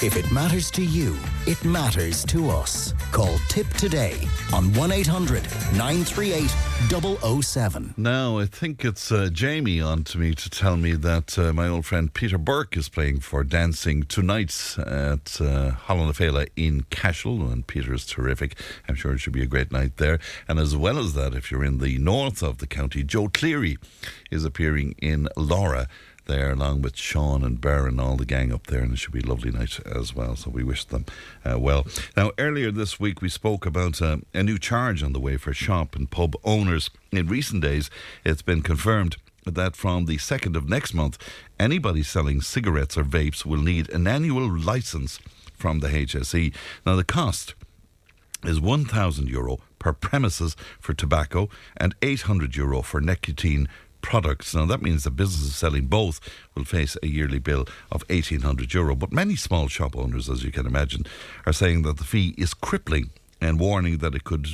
If it matters to you, it matters to us. Call Tipp today on 1-800-938-007. Now, I think it's Jamie on to me to tell me that my old friend Peter Burke is playing for dancing tonight at Hollandafela in Cashel, and Peter is terrific. I'm sure it should be a great night there. And as well as that, if you're in the north of the county, Joe Cleary is appearing in Laura there, along with Sean and Bear and all the gang up there, and it should be a lovely night as well, so we wish them well. Now, earlier this week we spoke about a new charge on the way for shop and pub owners. In recent days it's been confirmed that from the 2nd of next month, anybody selling cigarettes or vapes will need an annual licence from the HSE. Now, the cost is €1,000 per premises for tobacco and €800 for nicotine products. Now, that means that businesses selling both will face a yearly bill of €1,800. But many small shop owners, as you can imagine, are saying that the fee is crippling and warning that it could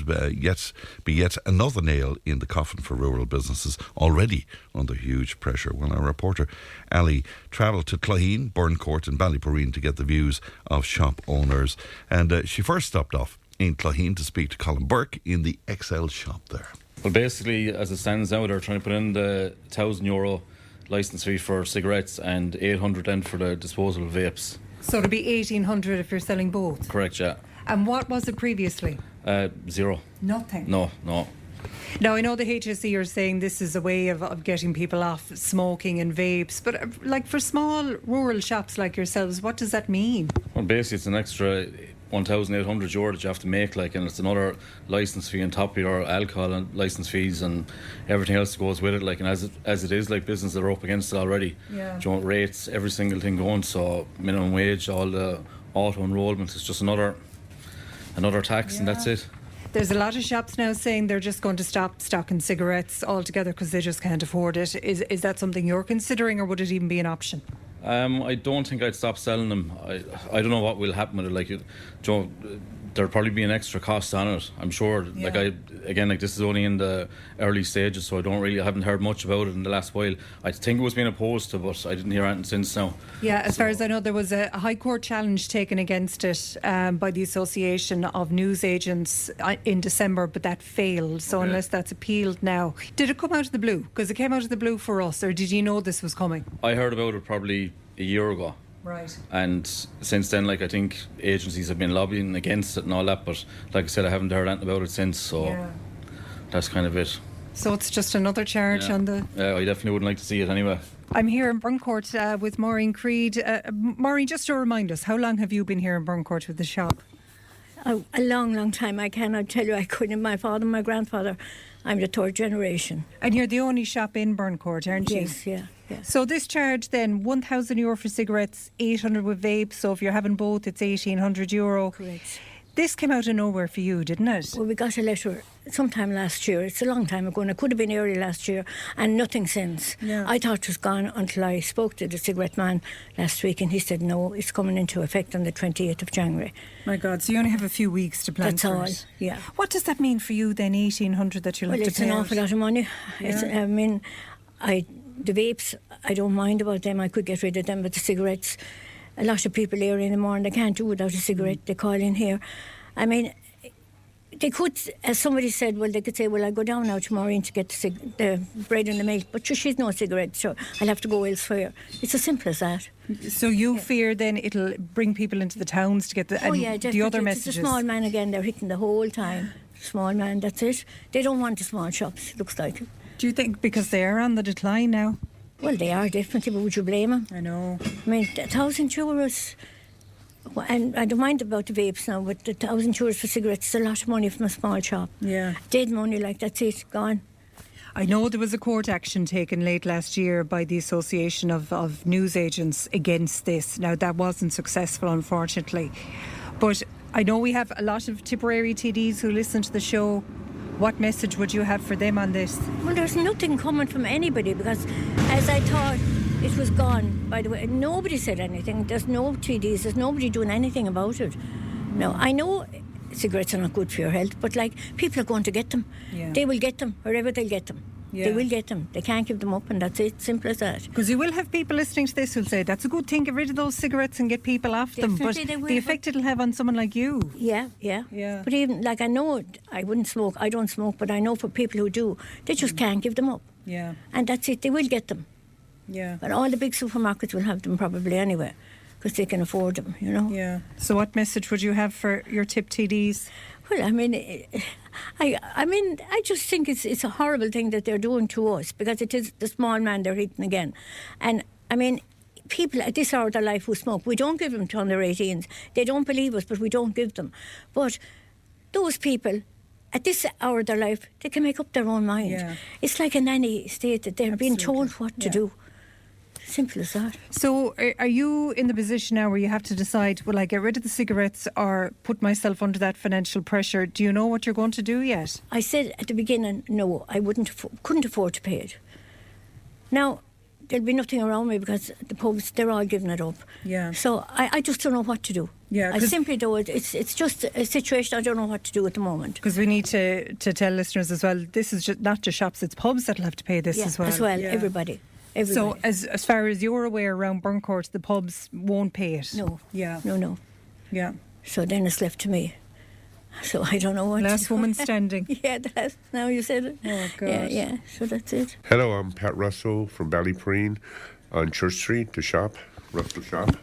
be yet another nail in the coffin for rural businesses already under huge pressure. Well, our reporter Ali travelled to Clogheen, Burncourt and Ballyporeen to get the views of shop owners. And she first stopped off in Clogheen to speak to Colum Browne in the XL shop there. Well, basically, as it stands now, they're trying to put in the €1,000 licence fee for cigarettes and €800 then for the disposal of vapes. So it'll be €1,800 if you're selling both? Correct, yeah. And what was it previously? Zero. Nothing? No. Now, I know the HSE are saying this is a way of getting people off smoking and vapes, but like for small rural shops like yourselves, what does that mean? Well, basically, it's an extra €1,800 that you have to make, and it's another licence fee on top of your alcohol and licence fees and everything else that goes with it. And as it is, businesses are up against it already. Yeah. Rates, every single thing going. So minimum wage, all the auto enrolment, it's just another tax, and that's it. There's a lot of shops now saying they're just going to stop stocking cigarettes altogether because they just can't afford it. Is that something you're considering, or would it even be an option? I don't think I'd stop selling them. I don't know what will happen with it. There'll probably be an extra cost on it, I'm sure. Yeah. This is only in the early stages, so I haven't heard much about it in the last while. I think it was being opposed to, but I didn't hear anything since now. Yeah, as far as I know, there was a High Court challenge taken against it by the Association of Newsagents in December, but that failed. So unless that's appealed now. Did it come out of the blue? Because it came out of the blue for us, or did you know this was coming? I heard about it probably a year ago. Right. And since then, I think agencies have been lobbying against it and all that, but like I said, I haven't heard anything about it since, so that's kind of it. So it's just another charge on the... I definitely wouldn't like to see it anyway. I'm here in Burncourt with Maureen Creed. Maureen, just to remind us, how long have you been here in Burncourt with the shop? A long time. I cannot tell you. I couldn't. My father, my grandfather, I'm the third generation. And you're the only shop in Burncourt, aren't you? Yes, yeah. So this charge then, €1,000 for cigarettes, €800 with vapes. So if you're having both, it's €1,800. Correct. This came out of nowhere for you, didn't it? Well, we got a letter sometime last year. It's a long time ago, and it could have been early last year, and nothing since. Yeah. I thought it was gone until I spoke to the cigarette man last week, and he said, no, it's coming into effect on the 28th of January. My God, so you only have a few weeks to plan That's for all, it. yeah. What does that mean for you then, €1,800 that you'll have to pay? Well, it's an awful lot of money. Yeah. The vapes, I don't mind about them. I could get rid of them, but the cigarettes, a lot of people here in the morning, they can't do without a cigarette. They call in here. I mean, they could, as somebody said, they could say, I go down now tomorrow to get the bread and the milk, but she's no cigarette, so I'll have to go elsewhere. It's as simple as that. So you fear then it'll bring people into the towns to get the other messages? It's the small man again, they're hitting the whole time. Small man, that's it. They don't want the small shops, it looks like. Do you think because they are on the decline now? Well, they are definitely, but would you blame them? I know. I mean, €1,000, and I don't mind about the vapes now, but the €1,000 for cigarettes is a lot of money from a small shop. Yeah. Dead money, that's it, gone. I know there was a court action taken late last year by the Association of Newsagents against this. Now, that wasn't successful, unfortunately. But I know we have a lot of Tipperary TDs who listen to the show. What message would you have for them on this? Well, there's nothing coming from anybody because, as I thought, it was gone. By the way, nobody said anything. There's no TDs. There's nobody doing anything about it. No, I know cigarettes are not good for your health, but people are going to get them. Yeah. They will get them wherever they'll get them. They will get them. They can't give them up, and that's it. Simple as that. Because you will have people listening to this who'll say, that's a good thing, get rid of those cigarettes and get people off them. But Definitely they will, the effect it'll have on someone like you. Yeah. But even, like, I know I wouldn't smoke. I don't smoke, but I know for people who do, they just can't give them up. Yeah. And that's it. They will get them. Yeah. But all the big supermarkets will have them probably anyway, because they can afford them, you know. Yeah. So what message would you have for your Tipp TDs? Well, I mean, I just think it's a horrible thing that they're doing to us, because it is the small man they're hitting again. And, I mean, people at this hour of their life who smoke, we don't give them to under 18s. They don't believe us, but we don't give them. But those people, at this hour of their life, they can make up their own mind. Yeah. It's like in any state that they're being told what to do. Simple as that. So are you in the position now where you have to decide, will I get rid of the cigarettes or put myself under that financial pressure? Do you know what you're going to do yet? I said at the beginning, no, I couldn't afford to pay it. Now, there'll be nothing around me because the pubs, they're all giving it up. Yeah. So I just don't know what to do. Yeah, I simply do it. It's just a situation I don't know what to do at the moment. Because we need to tell listeners as well, this is just not just shops, it's pubs that'll have to pay this as well. Yeah. Everybody. So as far as you're aware, around Burncourt, the pubs won't pay it? No. Yeah. No. Yeah. So then it's left to me. So I don't know what Last to do. woman standing. Yeah, now you said it. Oh, God. Yeah. So that's it. Hello, I'm Pat Russell from Ballyporeen on Church Street, the shop, Russell Shop.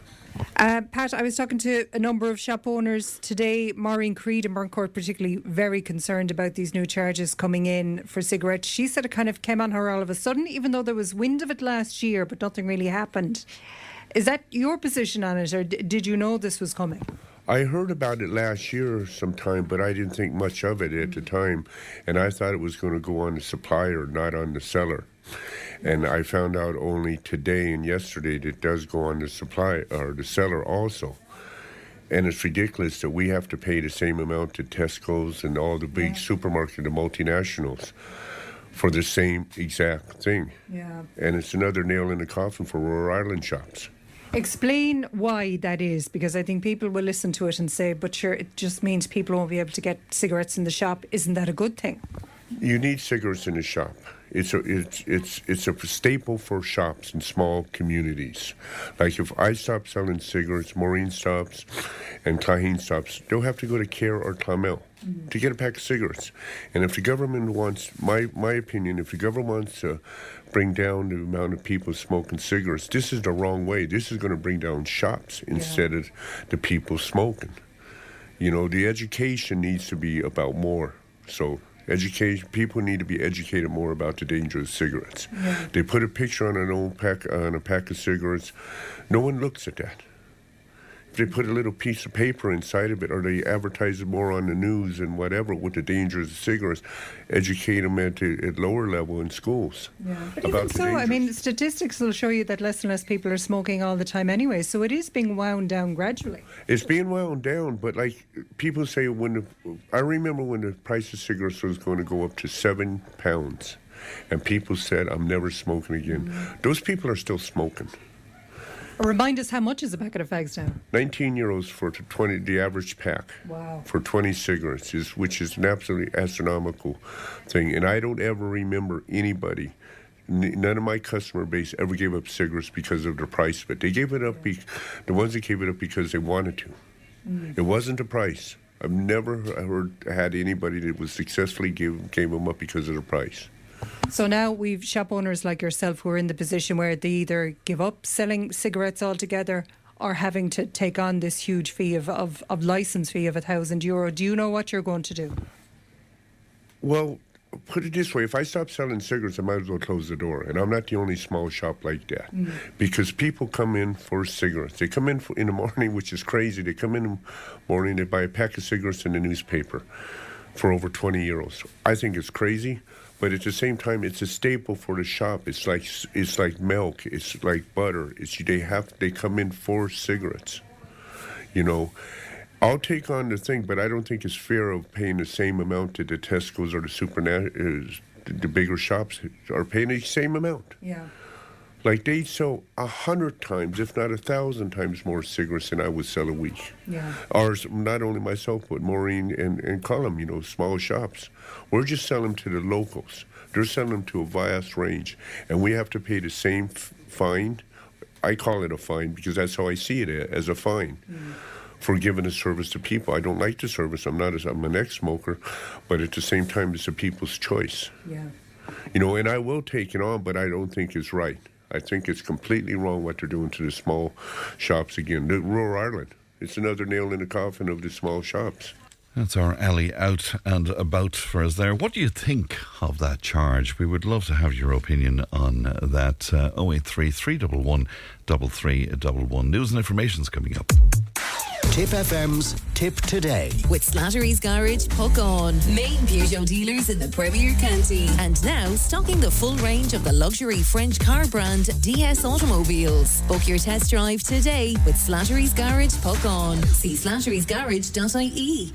Pat, I was talking to a number of shop owners today. Maureen Creed in Burncourt particularly very concerned about these new charges coming in for cigarettes. She said it kind of came on her all of a sudden, even though there was wind of it last year, but nothing really happened. Is that your position on it, or did you know this was coming? I heard about it last year sometime, but I didn't think much of it at the time. And I thought it was going to go on the supplier, not on the seller. And I found out only today and yesterday that it does go on the supplier or the seller also. And it's ridiculous that we have to pay the same amount to Tesco's and all the big supermarkets, the multinationals, for the same exact thing. Yeah. And it's another nail in the coffin for rural Ireland shops. Explain why that is, because I think people will listen to it and say, but sure, it just means people won't be able to get cigarettes in the shop. Isn't that a good thing? You need cigarettes in the shop. It's a staple for shops in small communities. Like if I stop selling cigarettes, Maureen stops, and Clogheen stops, they'll have to go to Care or Clonmel to get a pack of cigarettes. And if the government wants, my opinion, if the government wants to bring down the amount of people smoking cigarettes, this is the wrong way. This is going to bring down shops instead of the people smoking. You know, the education needs to be about more. So education, people need to be educated more about the danger of cigarettes. Yeah. They put a picture on a pack of cigarettes. No one looks at that. If they put a little piece of paper inside of it, or they advertise it more on the news and whatever with the dangers of cigarettes, educate them at lower level in schools. Yeah. But even so, I mean, statistics will show you that less and less people are smoking all the time anyway, so it is being wound down gradually. It's being wound down, but like people say, I remember when the price of cigarettes was going to go up to £7, and people said, I'm never smoking again. Those people are still smoking. Remind us, how much is a packet of fags now? €19 for the average pack. Wow. For 20 cigarettes, which is an absolutely astronomical thing. And I don't ever remember anybody, none of my customer base ever gave up cigarettes because of the price of it. They gave it up, the ones that gave it up because they wanted to. It wasn't the price. I've never had anybody that was successfully gave them up because of the price. So now we've shop owners like yourself who are in the position where they either give up selling cigarettes altogether or having to take on this huge fee of licence fee of €1,000. Do you know what you're going to do? Well, put it this way. If I stop selling cigarettes, I might as well close the door. And I'm not the only small shop like that. Because people come in for cigarettes. They come in in the morning, which is crazy. They come in the morning, they buy a pack of cigarettes in the newspaper for over €20. I think it's crazy. But at the same time, it's a staple for the shop. It's like milk. It's like butter. They come in for cigarettes. You know, I'll take on the thing, but I don't think it's fair of paying the same amount that the Tesco's or the bigger shops are paying the same amount. Yeah. Like they sell 100 times, if not 1,000 times more cigarettes than I would sell a week. Yeah. Or not only myself, but Maureen and Colum, small shops. We're just selling to the locals. They're selling them to a vast range, and we have to pay the same fine. I call it a fine because that's how I see it, as a fine. For giving a service to people. I don't like the service. I'm an ex-smoker, but at the same time, it's a people's choice. Yeah. You know, and I will take it on, but I don't think it's right. I think it's completely wrong what they're doing to the small shops again. The rural Ireland, it's another nail in the coffin of the small shops. That's our alley out and about for us there. What do you think of that charge? We would love to have your opinion on that. 083 311 3311. News and information's coming up. Tipp FM's Tip Today. With Slattery's Garage, Puck On. Main Peugeot dealers in the Premier County. And now stocking the full range of the luxury French car brand DS Automobiles. Book your test drive today with Slattery's Garage, Puck On. See slatterysgarage.ie.